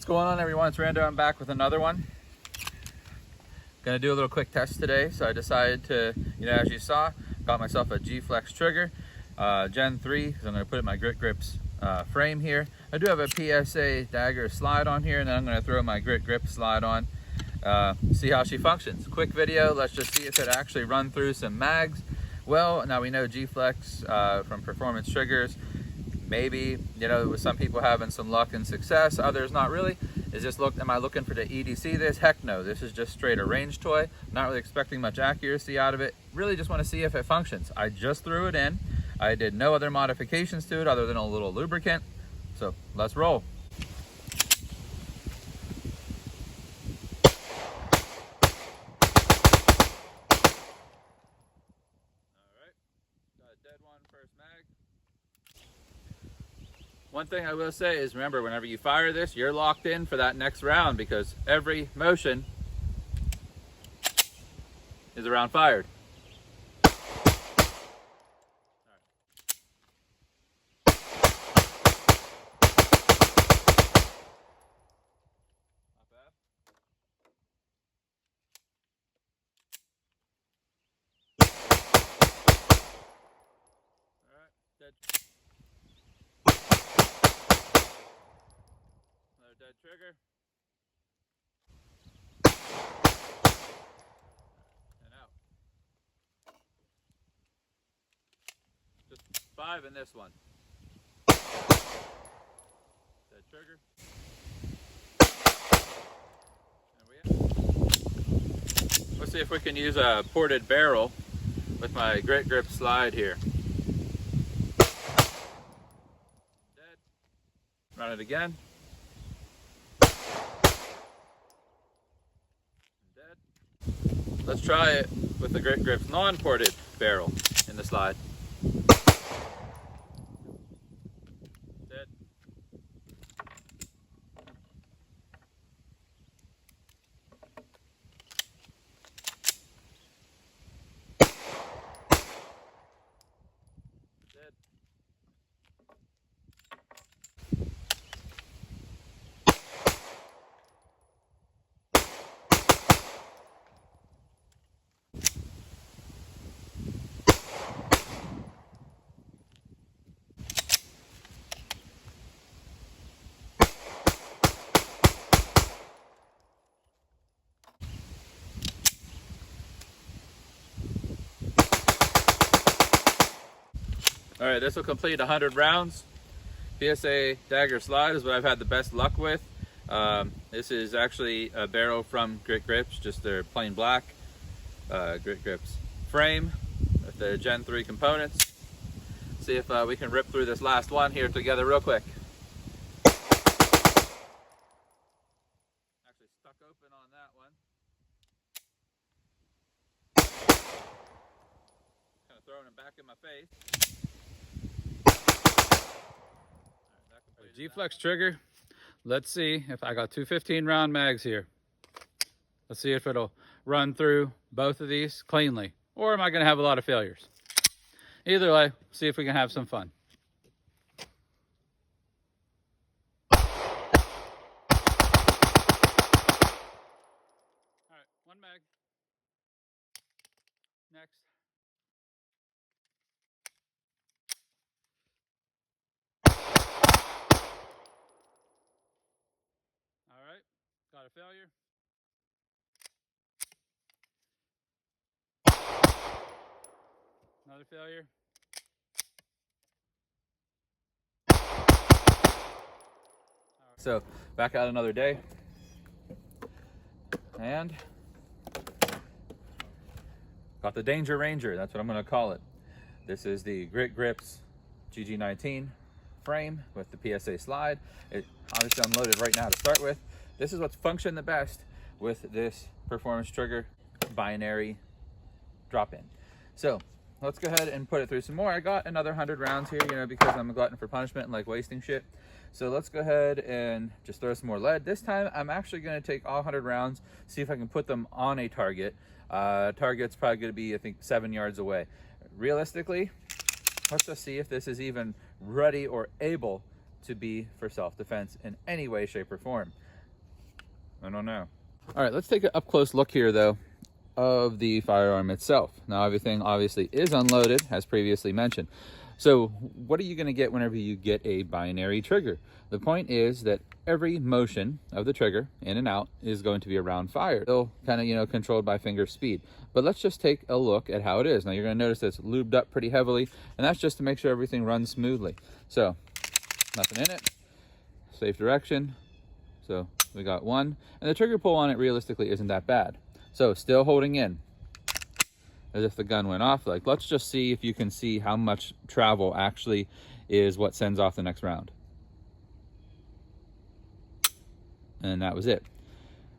What's going on, everyone? It's Rando. I'm back with another one. Gonna do a little quick test today, so I decided to, as you saw, got myself a G-Flex trigger, Gen 3, because I'm gonna put it in my Grit Grips frame here. I do have a PSA dagger slide on here, and then I'm gonna throw my Grit Grip slide on, see how she functions. Quick video, let's just see if it actually run through some mags. Well, now we know G-Flex from Performance Triggers, maybe, with some people having some luck and success, others not really. Am I looking for the EDC this? Heck no, this is just straight a range toy. Not really expecting much accuracy out of it. Really just want to see if it functions. I just threw it in. I did no other modifications to it other than a little lubricant. So let's roll. First mag. One thing I will say is, remember, whenever you fire this, you're locked in for that next round, because every motion is a round fired. Not bad. All right, dead. Another dead trigger. And out. Just 5 in this one. Dead trigger. There we go. Let's see if we can use a ported barrel with my Grit Grip slide here. Dead. Run it again. Dead. Let's try it with the Grit Grip's non-ported barrel in the slide. Dead. Dead. All right, this will complete 100 rounds. PSA dagger slide is what I've had the best luck with. This is actually a barrel from Grit Grips, just their plain black Grit Grips frame with their Gen 3 components. See if we can rip through this last one here together real quick. Actually stuck open on that one. Kind of throwing them back in my face. G-Flex trigger. Let's see if I got two 15-round mags here. Let's see if it'll run through both of these cleanly, or am I going to have a lot of failures? Either way, see if we can have some fun. All right, one mag. Next. All right, got a failure. Another failure. So, back out another day. And got the Danger Ranger, that's what I'm gonna call it. This is the Grit Grips GG19 frame with the PSA slide. It obviously unloaded right now to start with. This is what's functioned the best with this Performance Trigger binary drop-in. So let's go ahead and put it through some more. I got another 100 rounds here, because I'm a glutton for punishment and like wasting shit. So let's go ahead and just throw some more lead. This time I'm actually going to take all 100 rounds, see if I can put them on a target. Target's probably going to be, I think, 7 yards away. Realistically, let's just see if this is even ready or able to be for self-defense in any way, shape, or form. I don't know. All right, let's take an up close look here though of the firearm itself. Now everything obviously is unloaded as previously mentioned. So what are you going to get whenever you get a binary trigger? The point is that every motion of the trigger in and out is going to be a round fired. Still kind of, you know, controlled by finger speed. But let's just take a look at how it is. Now you're going to notice that it's lubed up pretty heavily, and that's just to make sure everything runs smoothly. So nothing in it, safe direction. So we got one, and the trigger pull on it realistically isn't that bad. So still holding in as if the gun went off. Like, let's just see if you can see how much travel actually is what sends off the next round. And that was it.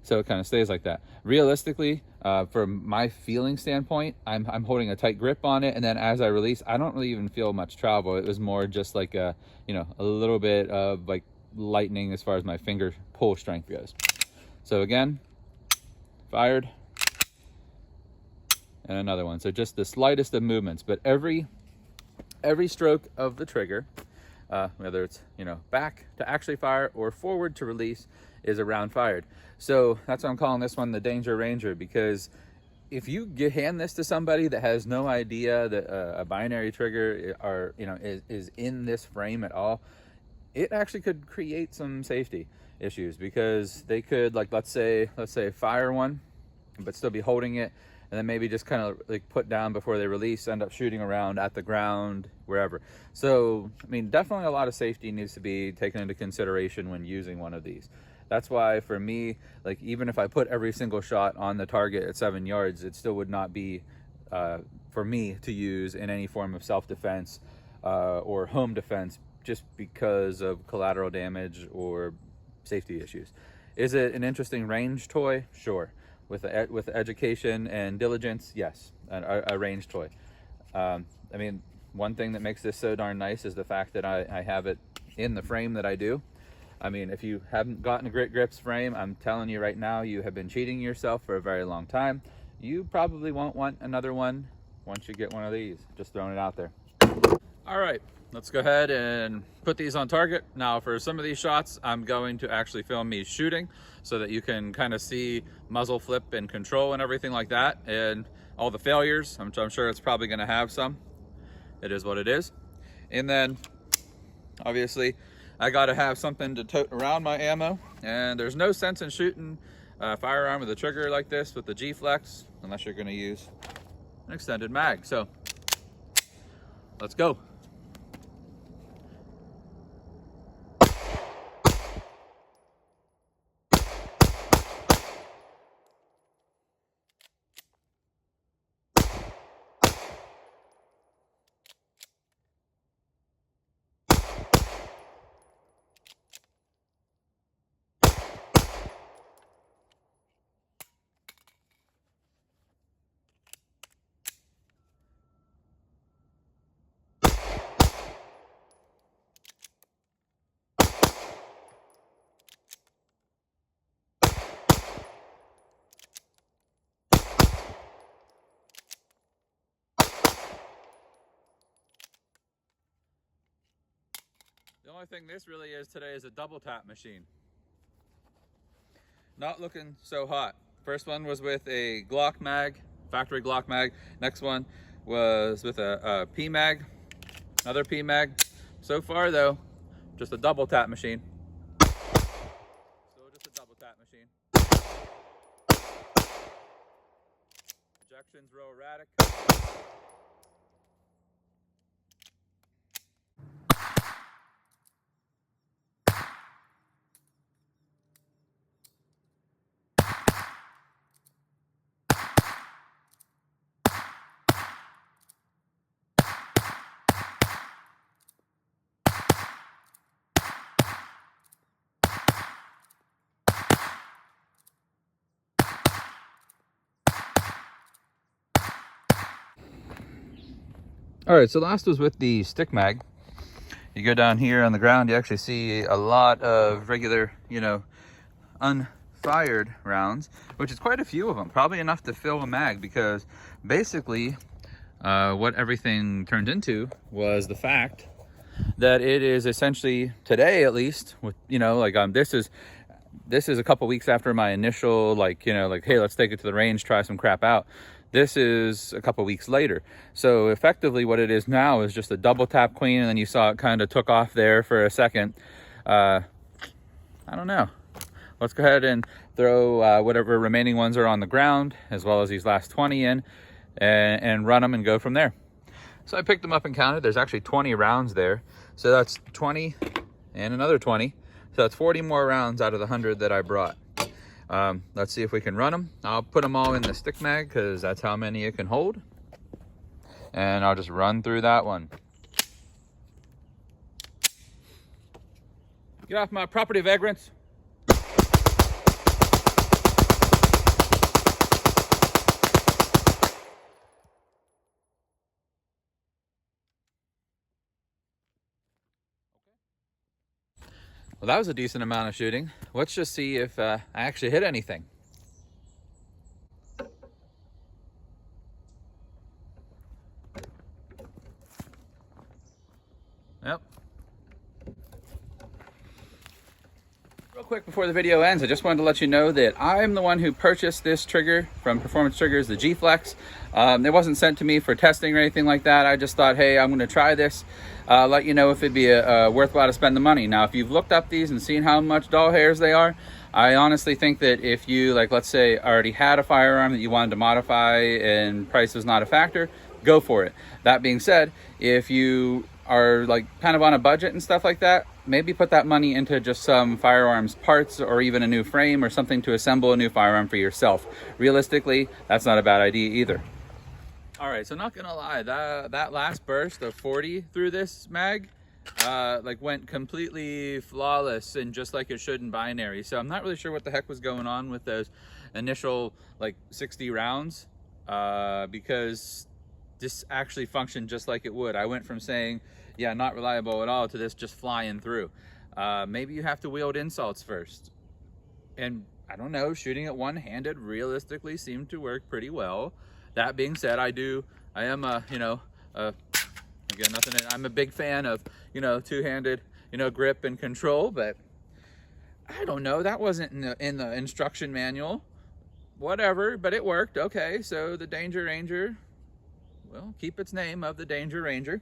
So it kind of stays like that. Realistically, from my feeling standpoint, I'm holding a tight grip on it, and then as I release, I don't really even feel much travel. It was more just like a, you know, a little bit of like lightning as far as my finger pull strength goes. So again, fired, and another one. So just the slightest of movements, but every stroke of the trigger, whether it's, you know, back to actually fire or forward to release, is a round fired. So that's why I'm calling this one the Danger Ranger, because if you hand this to somebody that has no idea that a binary trigger are, you know, is in this frame at all, it actually could create some safety issues, because they could, like, let's say fire one but still be holding it, and then maybe just kind of like put down before they release, end up shooting around at the ground, wherever. So I mean, definitely a lot of safety needs to be taken into consideration when using one of these. That's why for me, like, even if I put every single shot on the target at 7 yards, it still would not be for me to use in any form of self-defense or home defense, just because of collateral damage or safety issues. Is it an interesting range toy? Sure. With education and diligence, yes, a range toy. I mean, one thing that makes this so darn nice is the fact that I have it in the frame that I do. I mean, if you haven't gotten a Grit Grips frame, I'm telling you right now, you have been cheating yourself for a very long time. You probably won't want another one once you get one of these. Just throwing it out there. All right, let's go ahead and put these on target. Now for some of these shots, I'm going to actually film me shooting so that you can kind of see muzzle flip and control and everything like that, and all the failures. I'm sure it's probably gonna have some. It is what it is. And then obviously I gotta have something to tote around my ammo, and there's no sense in shooting a firearm with a trigger like this with the G-Flex unless you're gonna use an extended mag. So let's go. The only thing this really is today is a double tap machine. Not looking so hot. First one was with a Glock mag, factory Glock mag. Next one was with a P mag, another P mag. So far though, just a double tap machine. Still just a double tap machine. Ejection's real erratic. All right, so last was with the stick mag. You go down here on the ground, you actually see a lot of regular, you know, unfired rounds, which is quite a few of them, probably enough to fill a mag, because basically what everything turned into was the fact that it is essentially, today at least, with, you know, like this is This is a couple weeks after my initial, like, you know, like, hey, let's take it to the range, try some crap out. This is a couple weeks later. So effectively what it is now is just a double tap queen, and then you saw it kind of took off there for a second. I don't know. Let's go ahead and throw whatever remaining ones are on the ground, as well as these last 20 in, and run them and go from there. So I picked them up and counted. There's actually 20 rounds there. So that's 20 and another 20. So that's 40 more rounds out of the 100 that I brought. Let's see if we can run them. I'll put them all in the stick mag because that's how many it can hold. And I'll just run through that one. Get off my property, vagrants. Well, that was a decent amount of shooting. Let's just see if I actually hit anything. Yep. Real quick before the video ends, I just wanted to let you know that I'm the one who purchased this trigger from Performance Triggers, the G-Flex. It wasn't sent to me for testing or anything like that. I just thought, hey, I'm going to try this. Let you know if it'd be worthwhile to spend the money. Now, if you've looked up these and seen how much doll hairs they are, I honestly think that if you, like, let's say, already had a firearm that you wanted to modify and price was not a factor, go for it. That being said, if you are like kind of on a budget and stuff like that, maybe put that money into just some firearms parts or even a new frame or something to assemble a new firearm for yourself. Realistically, that's not a bad idea either. All right, so not gonna lie, that last burst of 40 through this mag like went completely flawless and just like it should in binary. So I'm not really sure what the heck was going on with those initial like 60 rounds because this actually functioned just like it would. I went from saying, yeah, not reliable at all, to this just flying through. Maybe you have to wield insults first. And I don't know, shooting it one-handed realistically seemed to work pretty well. That being said, I am again, I'm a big fan of, two-handed, grip and control, but I don't know, that wasn't in the instruction manual. Whatever, but it worked. Okay, so the Danger Ranger, well, keep its name of the Danger Ranger.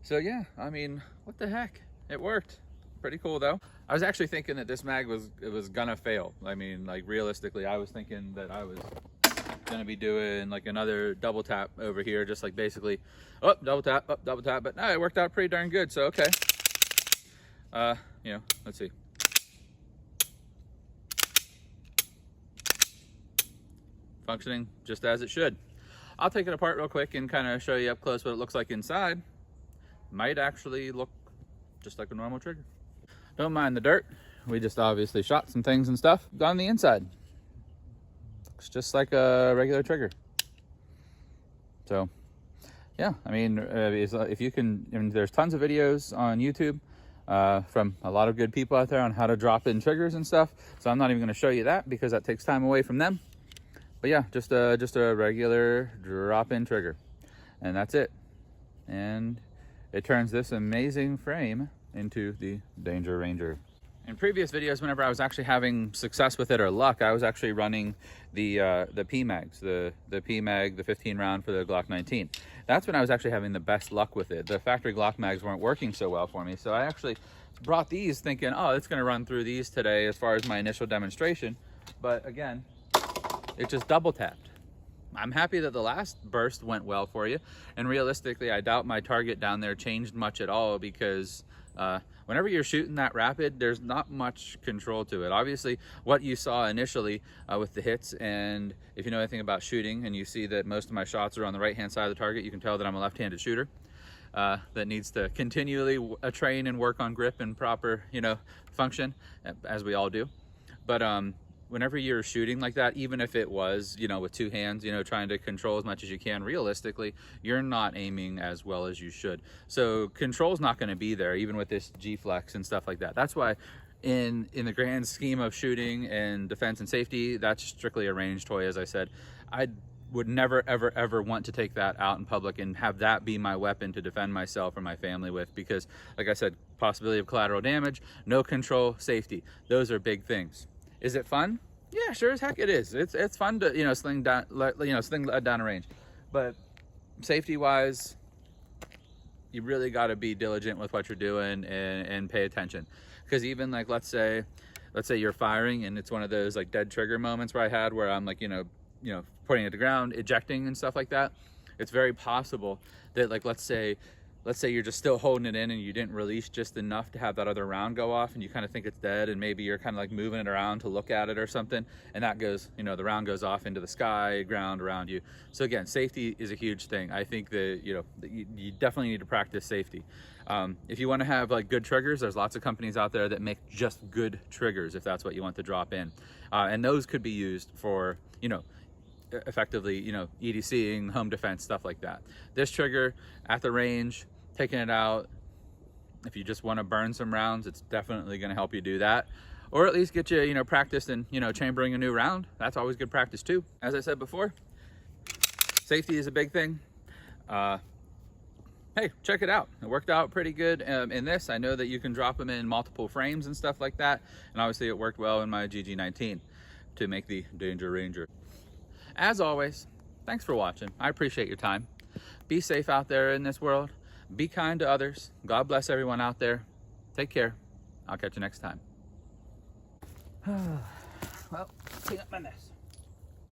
So yeah, I mean, what the heck? It worked. Pretty cool though. I was actually thinking that this mag was gonna fail. I mean, like realistically, I was thinking that I was gonna be doing like another double tap over here, just like basically up, double tap, but no, it worked out pretty darn good. So okay. Let's see. Functioning just as it should. I'll take it apart real quick and kind of show you up close what it looks like inside. Might actually look just like a normal trigger. Don't mind the dirt. We just obviously shot some things and stuff on the inside. Looks just like a regular trigger. So yeah, I mean, if you can, there's tons of videos on YouTube from a lot of good people out there on how to drop in triggers and stuff. So I'm not even going to show you that because that takes time away from them. But yeah, just a regular drop-in trigger, and that's it. And it turns this amazing frame into the Danger Ranger. In previous videos, whenever I was actually having success with it or luck, I was actually running the PMags, the PMag, the 15 round for the Glock 19. That's when I was actually having the best luck with it. The factory Glock mags weren't working so well for me, so I actually brought these thinking, oh, it's going to run through these today as far as my initial demonstration. But again, it just double tapped. I'm happy that the last burst went well for you, and realistically I doubt my target down there changed much at all because whenever you're shooting that rapid, there's not much control to it. Obviously what you saw initially with the hits, and if you know anything about shooting and you see that most of my shots are on the right hand side of the target, you can tell that I'm a left-handed shooter that needs to continually train and work on grip and proper function, as we all do. But whenever you're shooting like that, even if it was, with two hands, trying to control as much as you can, realistically, you're not aiming as well as you should. So control's not going to be there, even with this G-Flex and stuff like that. That's why in the grand scheme of shooting and defense and safety, that's strictly a range toy, as I said. would never, ever, ever want to take that out in public and have that be my weapon to defend myself or my family with, because like I said, possibility of collateral damage, no control, safety. Those are big things. Is it fun? Yeah, sure as heck it is. It's fun to, sling down a range. But safety wise, you really got to be diligent with what you're doing and pay attention. Because even like, let's say you're firing and it's one of those like dead trigger moments where I had where I'm like, pointing at the ground, ejecting and stuff like that. It's very possible that, like, let's say you're just still holding it in and you didn't release just enough to have that other round go off, and you kind of think it's dead, and maybe you're kind of like moving it around to look at it or something, and that goes, the round goes off into the sky, ground around you. So again, safety is a huge thing. I think that, you definitely need to practice safety. If you want to have like good triggers, there's lots of companies out there that make just good triggers if that's what you want to drop in. And those could be used for, effectively, EDCing, home defense, stuff like that. This trigger at the range, taking it out, if you just want to burn some rounds, it's definitely going to help you do that, or at least get you, practiced in, chambering a new round. That's always good practice too. As I said before, safety is a big thing. Hey, check it out. It worked out pretty good in this. I know that you can drop them in multiple frames and stuff like that, and obviously it worked well in my GG19 to make the Danger Ranger. As always, thanks for watching. I appreciate your time. Be safe out there in this world. Be kind to others. God bless everyone out there. Take care. I'll catch you next time. Well, clean up my mess.